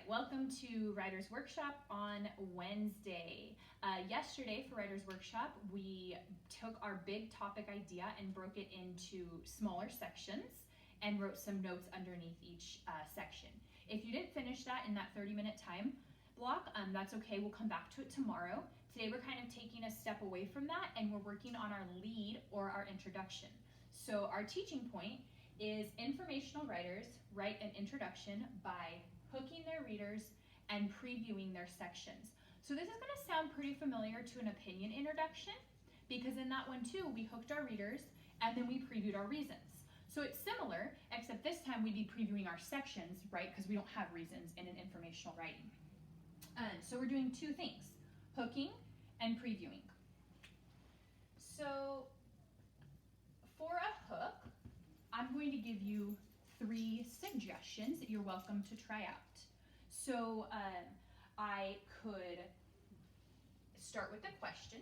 welcome to Writer's Workshop on Wednesday. Yesterday for Writer's Workshop, we took our big topic idea and broke it into smaller sections and wrote some notes underneath each section. If you didn't finish that in that 30-minute time block, that's okay, we'll come back to it tomorrow. Today we're kind of taking a step away from that and we're working on our lead or our introduction. So our teaching point is informational writers write an introduction by hooking their readers and previewing their sections. So this is going to sound pretty familiar to an opinion introduction, because in that one too, we hooked our readers and then we previewed our reasons. So it's similar, except this time we'd be previewing our sections, right? Because we don't have reasons in an informational writing. So we're doing two things, hooking and previewing. So for a hook, I'm going to give you 3 suggestions that you're welcome to try out. So I could start with a question.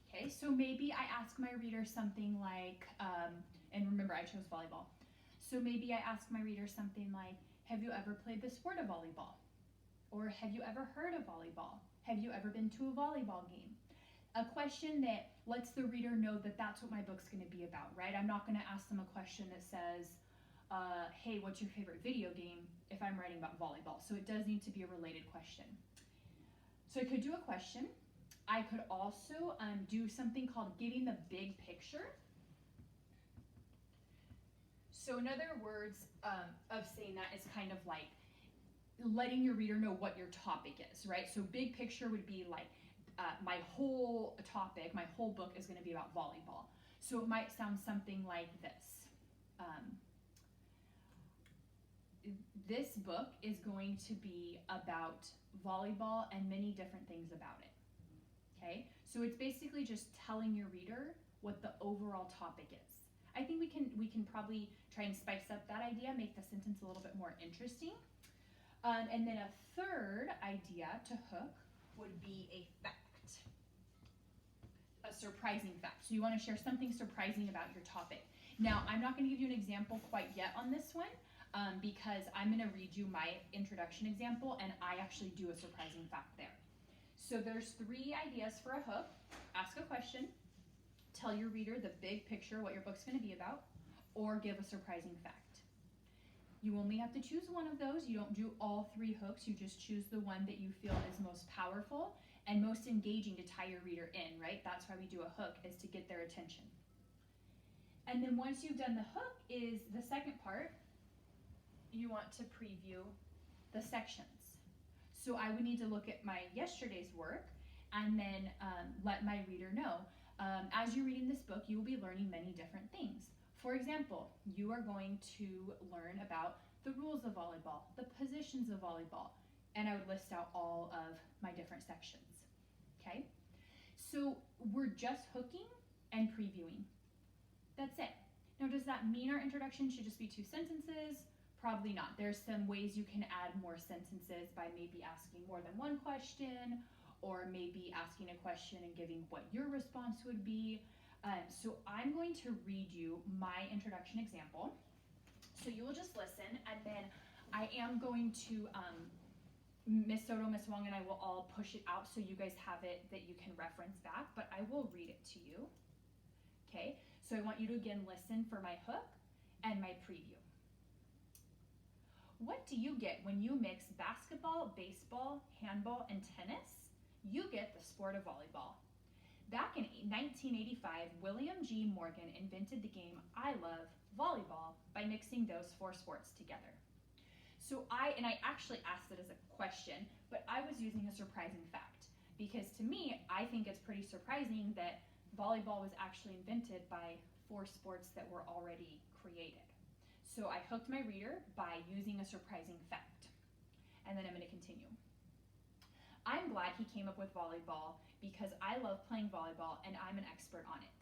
Okay, so maybe I ask my reader something like, and remember I chose volleyball. So maybe I ask my reader something like, have you ever played the sport of volleyball? Or have you ever heard of volleyball? Have you ever been to a volleyball game? A question that lets the reader know that that's what my book's going to be about, right? I'm not going to ask them a question that says, hey, what's your favorite video game, if I'm writing about volleyball. So it does need to be a related question. So I could do a question. I could also do something called giving the big picture. So in other words of saying that is kind of like letting your reader know what your topic is, right? So big picture would be like, my whole topic, my whole book is going to be about volleyball. So it might sound something like this. This book is going to be about volleyball and many different things about it. Okay, so it's basically just telling your reader what the overall topic is. I think we can probably try and spice up that idea, make the sentence a little bit more interesting. And then a third idea to hook would be a fact, a surprising fact. So you want to share something surprising about your topic. Now, I'm not going to give you an example quite yet on this one because I'm going to read you my introduction example and I actually do a surprising fact there. So there's 3 ideas for a hook. Ask a question, tell your reader the big picture, what your book's going to be about, or give a surprising fact. You only have to choose one of those. You don't do all 3 hooks. You just choose the one that you feel is most powerful and most engaging to tie your reader in, right? That's why we do a hook, is to get their attention. And then once you've done the hook is the second part, you want to preview the sections. So I would need to look at my yesterday's work and then let my reader know. As you're reading this book, you will be learning many different things. For example, you are going to learn about the rules of volleyball, the positions of volleyball, and I would list out all of my different sections, okay? So we're just hooking and previewing. That's it. Now, does that mean our introduction should just be 2 sentences? Probably not. There's some ways you can add more sentences by maybe asking more than one question, or maybe asking a question and giving what your response would be. So I'm going to read you my introduction example. So you will just listen, and then I am going to, Miss Soto, Miss Wong, and I will all push it out so you guys have it that you can reference back, but I will read it to you. Okay, so I want you to again listen for my hook and my preview. What do you get when you mix basketball, baseball, handball, and tennis? You get the sport of volleyball. Back in 1985, William G. Morgan invented the game I love, volleyball, by mixing those 4 sports together. So I actually asked it as a question, but I was using a surprising fact, because to me, I think it's pretty surprising that volleyball was actually invented by 4 sports that were already created. So I hooked my reader by using a surprising fact. And then I'm going to continue. I'm glad he came up with volleyball because I love playing volleyball and I'm an expert on it.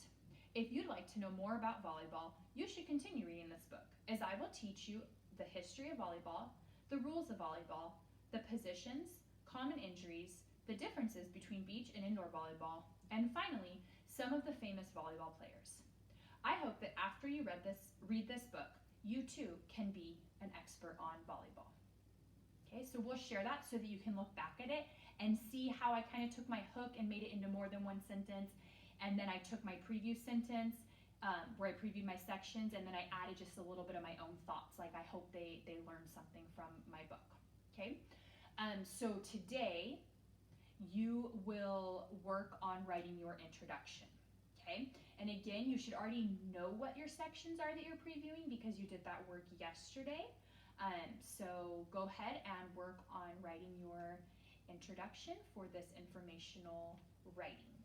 If you'd like to know more about volleyball, you should continue reading this book, as I will teach you the history of volleyball, the rules of volleyball, the positions, common injuries, the differences between beach and indoor volleyball, and finally, some of the famous volleyball players. I hope that after you read this book, you too can be an expert on volleyball. Okay, so we'll share that so that you can look back at it and see how I kind of took my hook and made it into more than one sentence. And then I took my preview sentence where I previewed my sections, and then I added just a little bit of my own thoughts. Like I hope they learned something from my book. Okay, so today you will work on writing your introduction. Okay, and again, you should already know what your sections are that you're previewing because you did that work yesterday. So go ahead and work on writing your introduction for this informational writing.